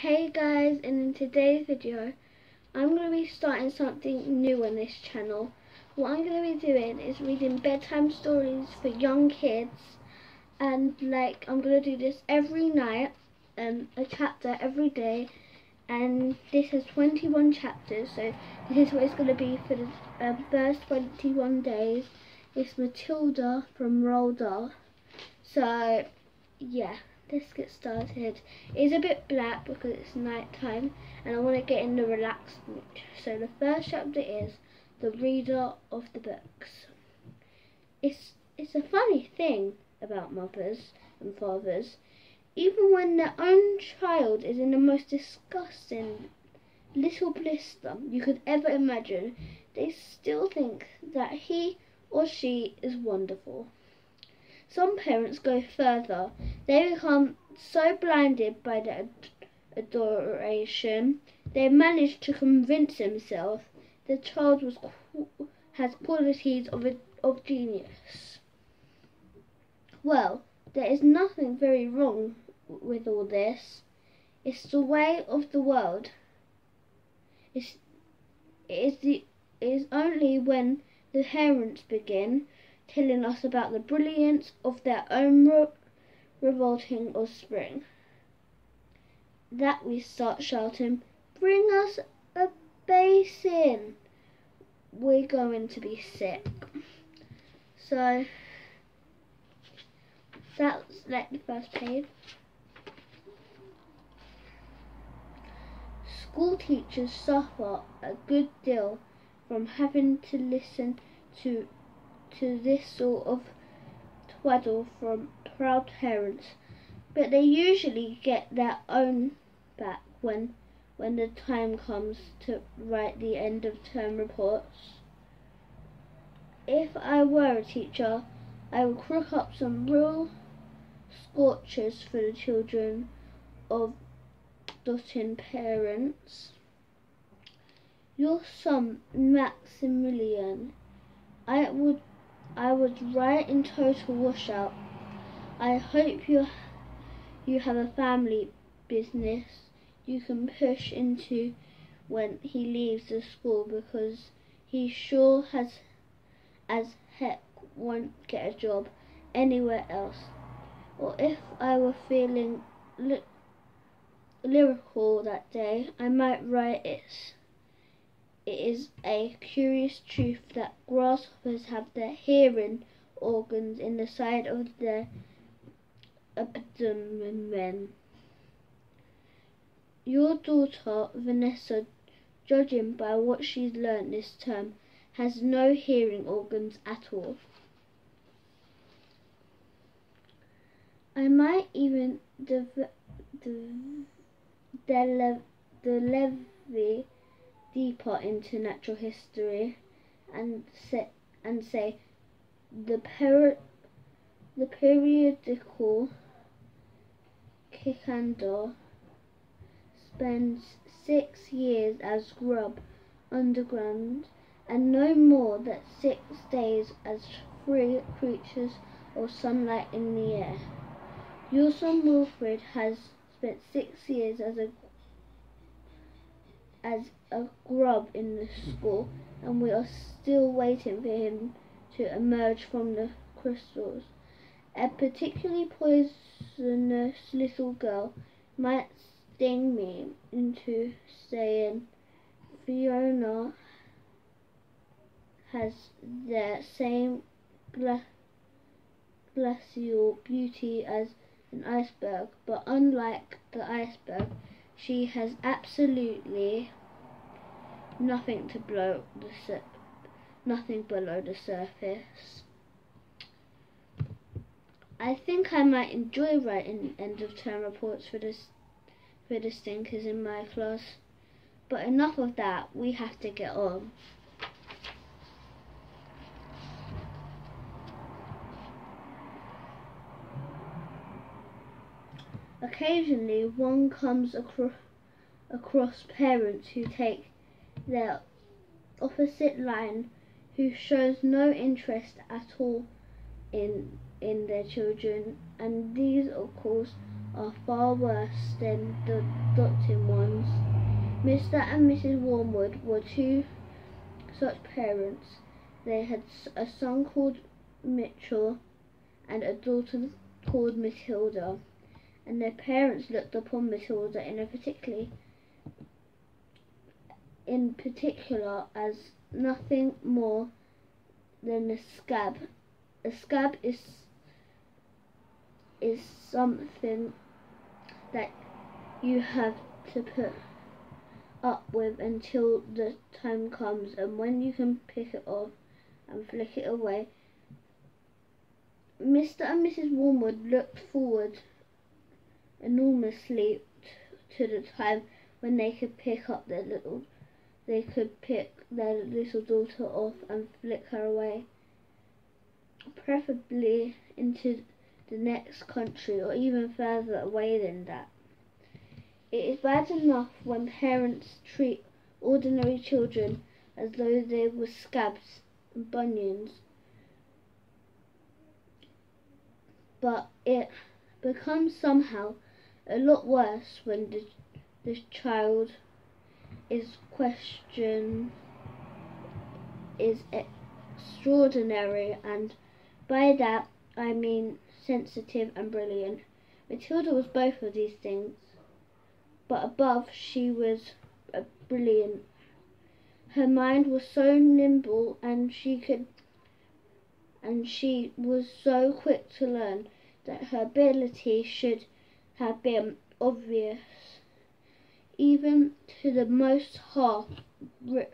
Hey guys, and in today's video I'm going to be starting something new on this channel. What I'm going to be doing is reading bedtime stories for young kids, and I'm going to do this every night, a chapter every day, and this has 21 chapters, so this is what it's going to be for the first 21 days. It's Matilda from Roald. So yeah, let's get started. It's a bit black because it's night time and I want to get in the relaxed mood. So the first chapter is The Reader of the Books. It's a funny thing about mothers and fathers. Even when their own child is in the most disgusting little blister you could ever imagine, they still think that he or she is wonderful. Some parents go further. They become so blinded by their adoration, they manage to convince themselves the child has qualities of genius. Well, there is nothing very wrong with all this. It's the way of the world. It is only when the parents begin telling us about the brilliance of their own revolting offspring that we start shouting, "Bring us a basin! We're going to be sick." So that's the first page. School teachers suffer a good deal from having to listen to this sort of twaddle from proud parents, but they usually get their own back when the time comes to write the end of term reports. If I were a teacher, I would cook up some real scorchers for the children of doting parents. Your son Maximilian, I would write in total washout. I hope you have a family business you can push into when he leaves the school, because he sure as heck won't get a job anywhere else. Or if I were feeling lyrical that day, I might write it. It is a curious truth that grasshoppers have their hearing organs in the side of their abdomen. Your daughter, Vanessa, judging by what she's learnt this term, has no hearing organs at all. I might even delve deeper into natural history and say the periodical cicada spends 6 years as grub underground and no more than 6 days as free creatures of sunlight in the air. Your son Wilfred has spent 6 years as a grub in the school, and we are still waiting for him to emerge from the crystals. A particularly poisonous little girl might sting me into saying Fiona has the same glacial beauty as an iceberg, but unlike the iceberg, she has absolutely nothing below the surface. I think I might enjoy writing end of term reports for the stinkers in my class, but enough of that, we have to get on. Occasionally one comes across parents who take their opposite line, who shows no interest at all in their children, and these of course are far worse than the adopted ones. Mr. and Mrs. Wormwood were two such parents. They had a son called Mitchell and a daughter called Matilda, and their parents looked upon Matilda in particular as nothing more than a scab. A scab is something that you have to put up with until the time comes, and when you can pick it off and flick it away. Mr. and Mrs. Wormwood looked forward enormously to the time when they could pick their little daughter off and flick her away, preferably into the next country or even further away than that. It is bad enough when parents treat ordinary children as though they were scabs and bunions, but it becomes somehow a lot worse when the child is extraordinary, and by that I mean sensitive and brilliant. Matilda was both of these things, but above she was brilliant. Her mind was so nimble, and she was so quick to learn that her ability should have been obvious even to the most half-witted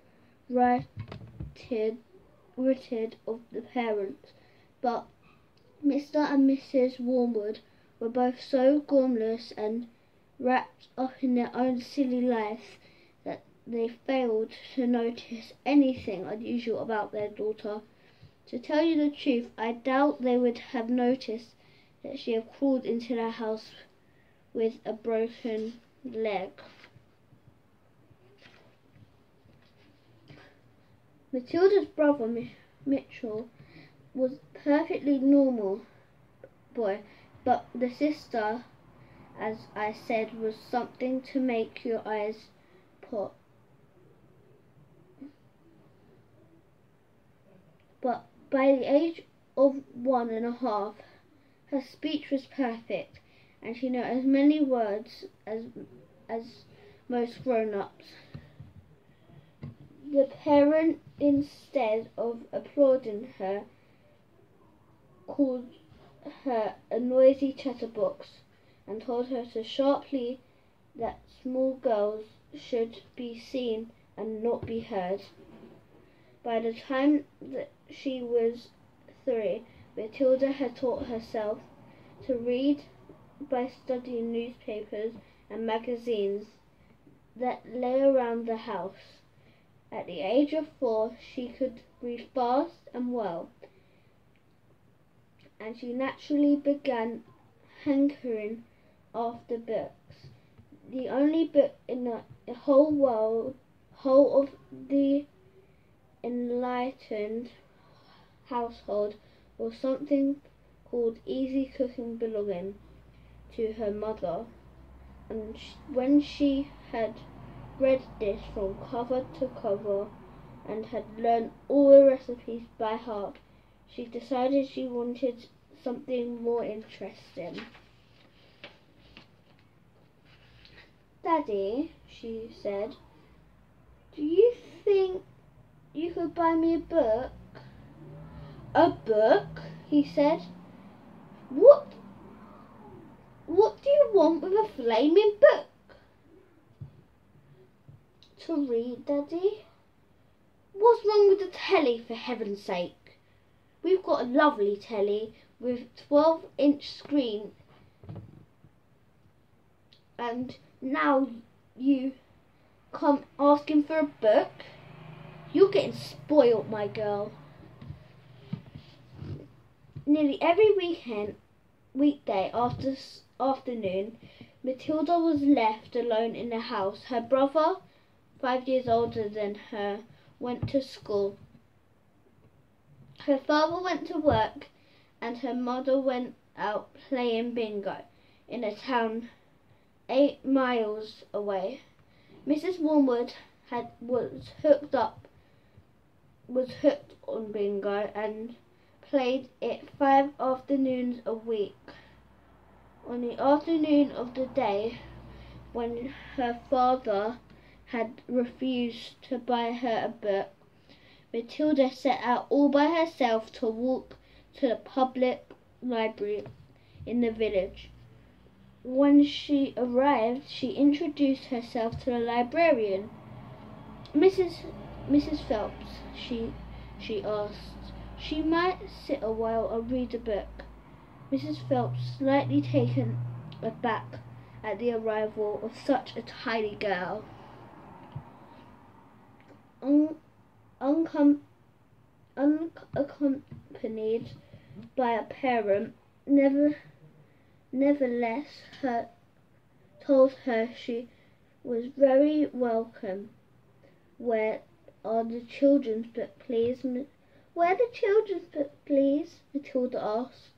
of the parents. But Mr. and Mrs. Wormwood were both so gormless and wrapped up in their own silly lives that they failed to notice anything unusual about their daughter. To tell you the truth, I doubt they would have noticed that she had crawled into their house with a broken leg. Matilda's brother Mitchell was a perfectly normal boy, but the sister, as I said, was something to make your eyes pop. But by the age of 1.5, her speech was perfect, and she knew as many words as most grown-ups. The parent, instead of applauding her, called her a noisy chatterbox and told her sharply that small girls should be seen and not be heard. By the time that she was 3, Matilda had taught herself to read by studying newspapers and magazines that lay around the house. At the age of 4, she could read fast and well, and she naturally began hankering after books. The only book in the whole of the enlightened household was something called Easy Cooking, belonging to her mother, and when she had read this from cover to cover and had learned all the recipes by heart, she decided she wanted something more interesting. "Daddy," she said, "do you think you could buy me a book?" "A book?" he said. What do you want with a flaming book?" "To read, Daddy." "What's wrong with the telly, for heaven's sake?" "We've got a lovely telly with 12-inch screen, and now you come asking for a book? You're getting spoiled, my girl." Nearly every weekday afternoon, Matilda was left alone in the house. Her brother, 5 years older than her, went to school. Her father went to work, and her mother went out playing bingo. in a town 8 miles away. Mrs. Wormwood was hooked on bingo and played it 5 afternoons a week. On the afternoon of the day when her father had refused to buy her a book, Matilda set out all by herself to walk to the public library in the village. When she arrived, she introduced herself to the librarian. Mrs. Phelps, she asked. She might sit a while and read a book. Mrs. Phelps, slightly taken aback at the arrival of such a tiny girl, unaccompanied by a parent, nevertheless told her she was very welcome. Where are the children's book, please? Where are the children's book, please? Matilda asked.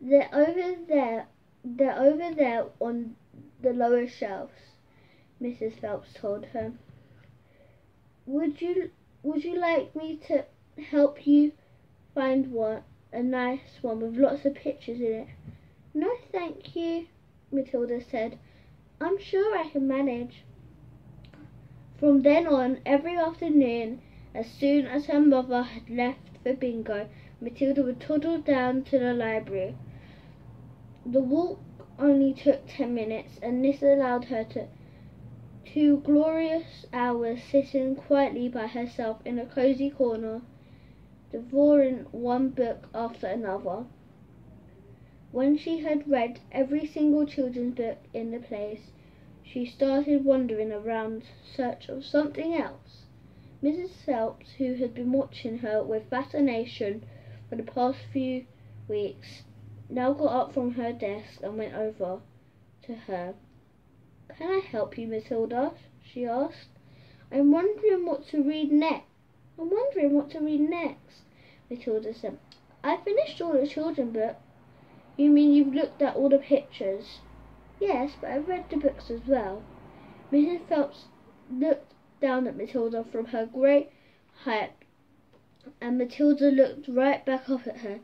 They're over there on the lower shelves, Mrs. Phelps told her. Would you like me to help you find one, a nice one with lots of pictures in it? No, thank you, Matilda said. I'm sure I can manage. From then on, every afternoon, as soon as her mother had left for bingo, Matilda would toddle down to the library. The walk only took 10 minutes, and this allowed her 2 glorious hours sitting quietly by herself in a cosy corner, devouring one book after another. When she had read every single children's book in the place, she started wandering around in search of something else. Mrs. Phelps, who had been watching her with fascination for the past few weeks, now got up from her desk and went over to her. Can I help you, Matilda? She asked. I'm wondering what to read next, Matilda said. I finished all the children's books. You mean you've looked at all the pictures? Yes, but I've read the books as well. Mrs. Phelps looked down at Matilda from her great height, and Matilda looked right back up at her.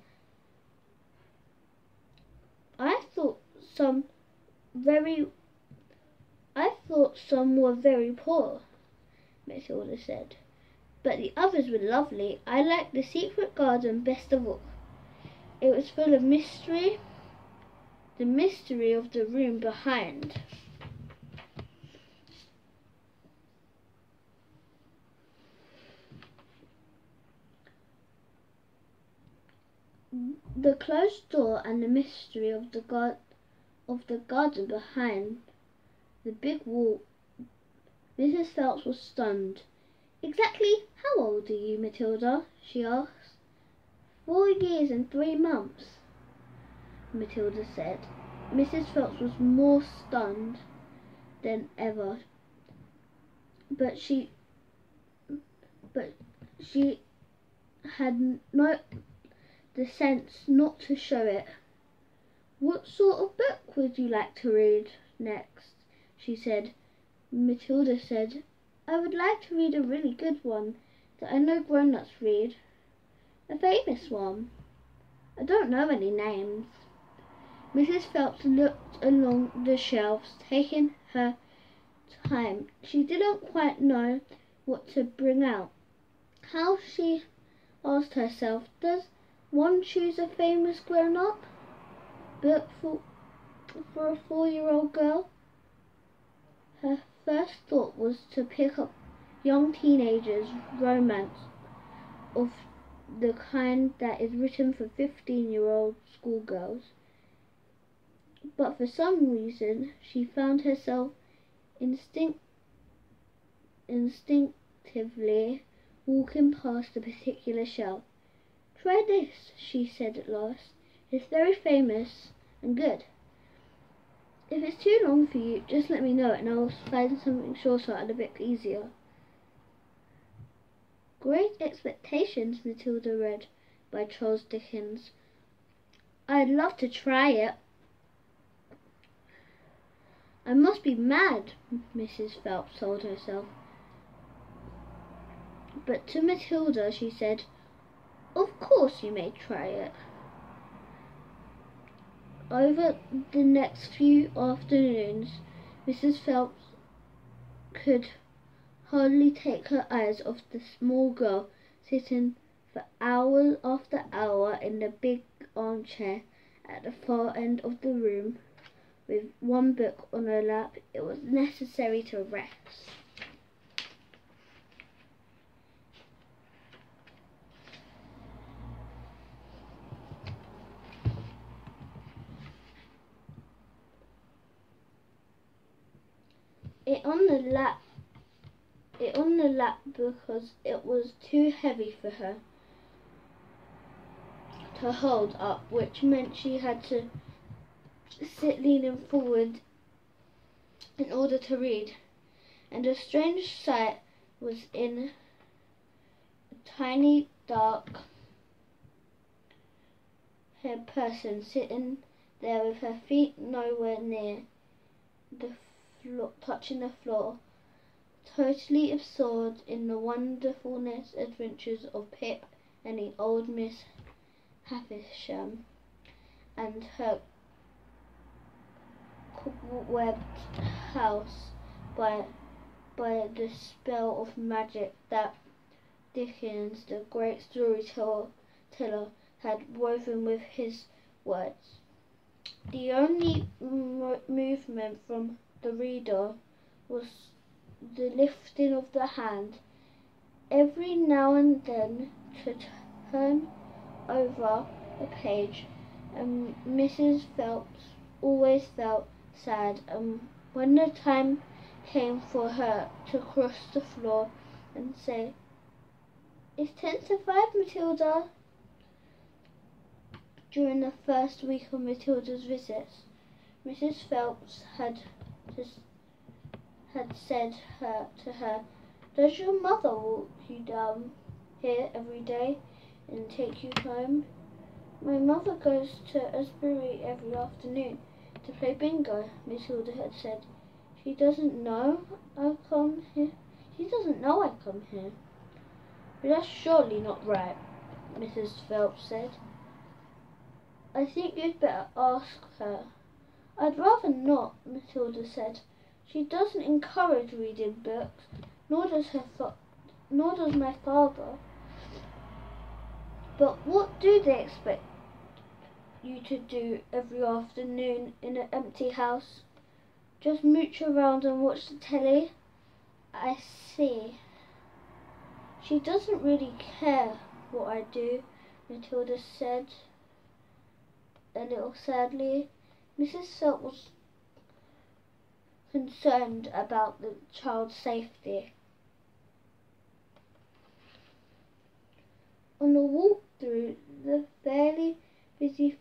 I thought some were very poor, Matilda said, but the others were lovely. I liked The Secret Garden best of all. It was full of mystery, the mystery of the room behind. The closed door and the mystery of the garden behind the big wall. Mrs. Phelps was stunned. Exactly how old are you, Matilda? She asked. 4 years and 3 months, Matilda said. Mrs. Phelps was more stunned than ever, but she had the sense not to show it. What sort of book would you like to read next? She said. Matilda said, I would like to read a really good one that I know grown-ups read. A famous one. I don't know any names. Mrs. Phelps looked along the shelves, taking her time. She didn't quite know what to bring out. How, she asked herself, does one choose a famous grown-up book for a 4-year-old girl? Her first thought was to pick up young teenagers' romance of the kind that is written for 15-year-old schoolgirls. But for some reason, she found herself instinctively walking past a particular shelf. Try this, she said at last. It's very famous and good. If it's too long for you, just let me know and I'll find something shorter and a bit easier. Great Expectations, Matilda read, by Charles Dickens. I'd love to try it. I must be mad, Mrs. Phelps told herself. But to Matilda she said, "Of course you may try it." Over the next few afternoons, Mrs. Phelps could hardly take her eyes off the small girl sitting for hour after hour in the big armchair at the far end of the room with one book on her lap. It was necessary to rest. It on the lap because it was too heavy for her to hold up, which meant she had to sit leaning forward in order to read. And a strange sight was in a tiny dark haired person sitting there with her feet nowhere near the floor, touching the floor, totally absorbed in the wonderfulness adventures of Pip and the old Miss Havisham and her cobwebbed house by the spell of magic that Dickens, the great storyteller, had woven with his words. The only movement from the reader was the lifting of the hand every now and then to turn over a page, and Mrs. Phelps always felt sad, and when the time came for her to cross the floor and say, "It's 10 to 5, Matilda," during the first week of Matilda's visits, Mrs. Phelps had said to her, "Does your mother walk you down here every day and take you home?" "My mother goes to Asbury every afternoon to play bingo," Matilda had said. She doesn't know I come here. "But that's surely not right," Mrs. Phelps said. "I think you'd better ask her." "I'd rather not," Matilda said. "She doesn't encourage reading books, nor does my father." "But what do they expect you to do every afternoon in an empty house? Just mooch around and watch the telly?" "I see. She doesn't really care what I do," Matilda said a little sadly. Mrs. Phelps was concerned about the child's safety. On the walk through the fairly busy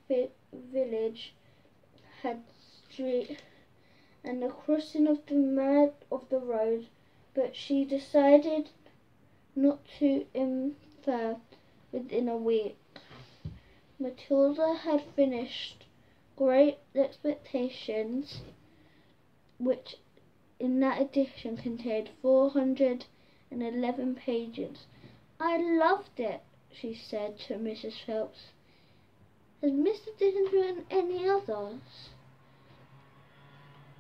village had street and the crossing of the road, but she decided not to infer within a week. Matilda had finished Great Expectations, which in that edition contained 411 pages. "I loved it," she said to Mrs. Phelps. "Has Mr. Dickens written any others?"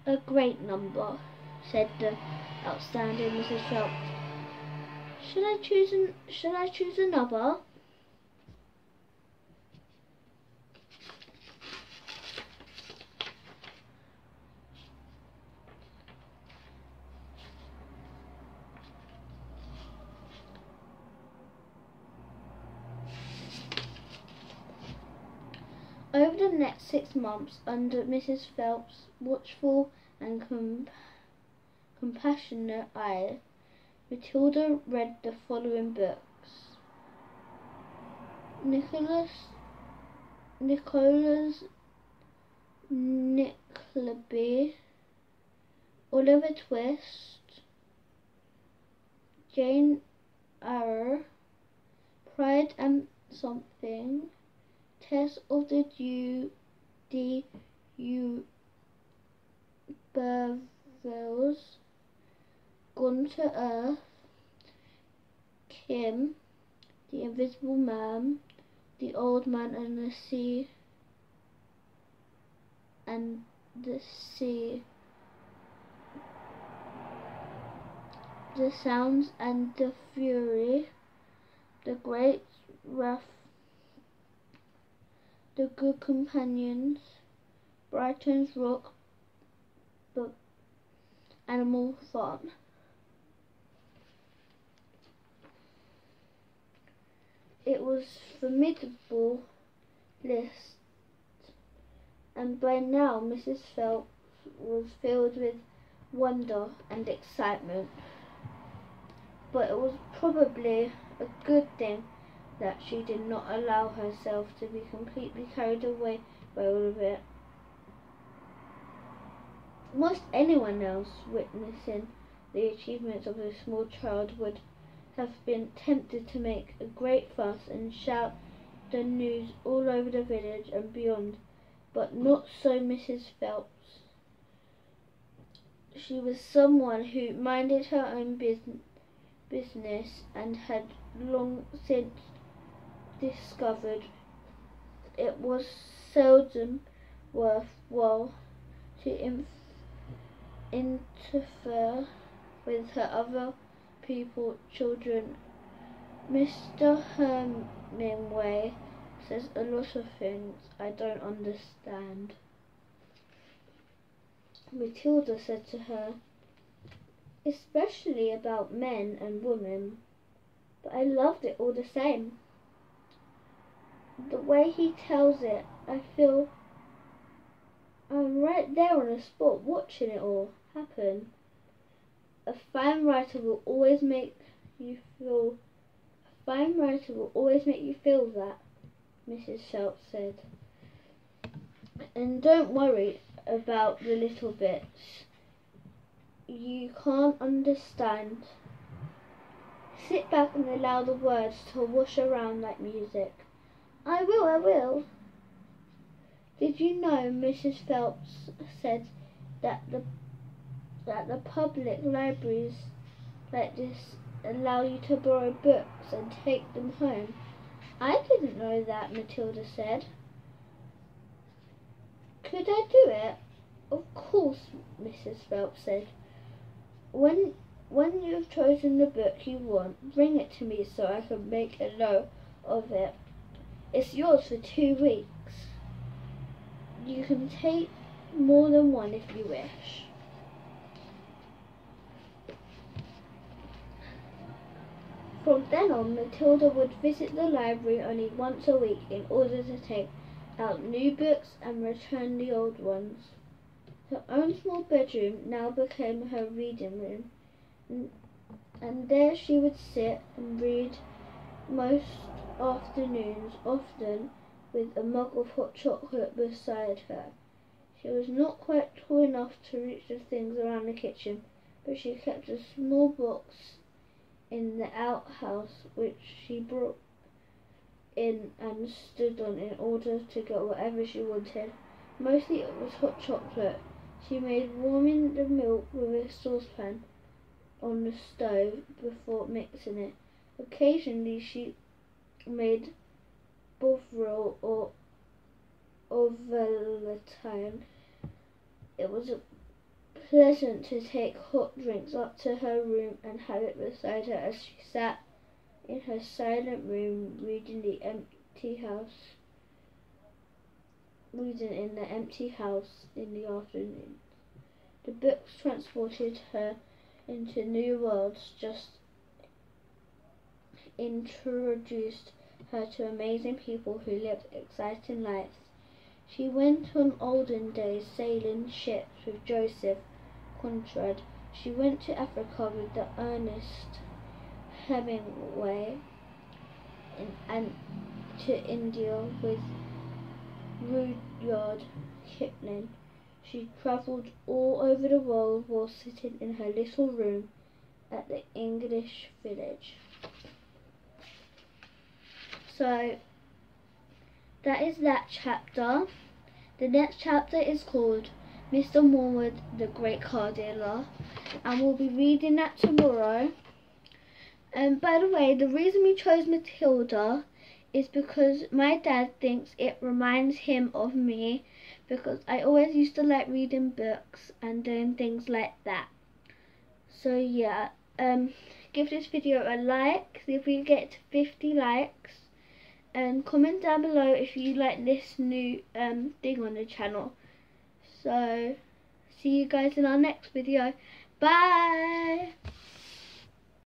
"A great number," said the outstanding Mrs. Phelps. Should I choose another?" Over the next 6 months, under Mrs. Phelps' watchful and compassionate eye, Matilda read the following books: Nicholas Nickleby, Oliver Twist, Jane Eyre, Pride and Something, Tess of the Burville's Gone to Earth, Kim, The Invisible Man, The Old Man and the Sea, and the Sea, The Sounds and the Fury, The Great Wrath, The Good Companions, Brighton's Rock, The Animal Farm. It was a formidable list, and by now Mrs. Phelps was filled with wonder and excitement. But it was probably a good thing that she did not allow herself to be completely carried away by all of it. Most anyone else witnessing the achievements of a small child would have been tempted to make a great fuss and shout the news all over the village and beyond, but not so Mrs. Phelps. She was someone who minded her own business and had long since discovered it was seldom worthwhile to interfere with her other children. Mr. Hemingway says a lot of things I don't understand, Matilda said to her, especially about men and women, but I loved it all the same. The way he tells it, I feel I'm right there on the spot watching it all happen. A fine writer will always make you feel that, Mrs. Phelps said. And don't worry about the little bits you can't understand. Sit back and allow the words to wash around like music. I will. Did you know, Mrs. Phelps said, that the public libraries like this allow you to borrow books and take them home? I didn't know that, Matilda said. Could I do it? Of course, Mrs. Phelps said. When you've chosen the book you want, bring it to me so I can make a note of it. It's yours for 2 weeks. You can take more than one if you wish. From then on, Matilda would visit the library only once a week in order to take out new books and return the old ones. Her own small bedroom now became her reading room, and there she would sit and read most afternoons, often with a mug of hot chocolate beside her. She was not quite tall enough to reach the things around the kitchen, but she kept a small box in the outhouse which she brought in and stood on in order to get whatever she wanted. Mostly it was hot chocolate. She made warming the milk with a saucepan on the stove before mixing it. Occasionally she made Bovril or Ovaltine. It was pleasant to take hot drinks up to her room and have it beside her as she sat in her silent room reading in the empty house in the afternoon. The books transported her into new worlds, just introduced her to amazing people who lived exciting lives. She went on olden days sailing ships with Joseph Conrad. She went to Africa with the Ernest Hemingway and to India with Rudyard Kipling. She travelled all over the world while sitting in her little room at the English village. So that is that chapter. The next chapter is called Mr. Morwood, the Great Car Dealer, and we'll be reading that tomorrow. And by the way, the reason we chose Matilda is because my dad thinks it reminds him of me, because I always used to like reading books and doing things like that. So yeah, give this video a like, see if we get to 50 likes, and comment down below if you like this new thing on the channel. So see you guys in our next video. Bye.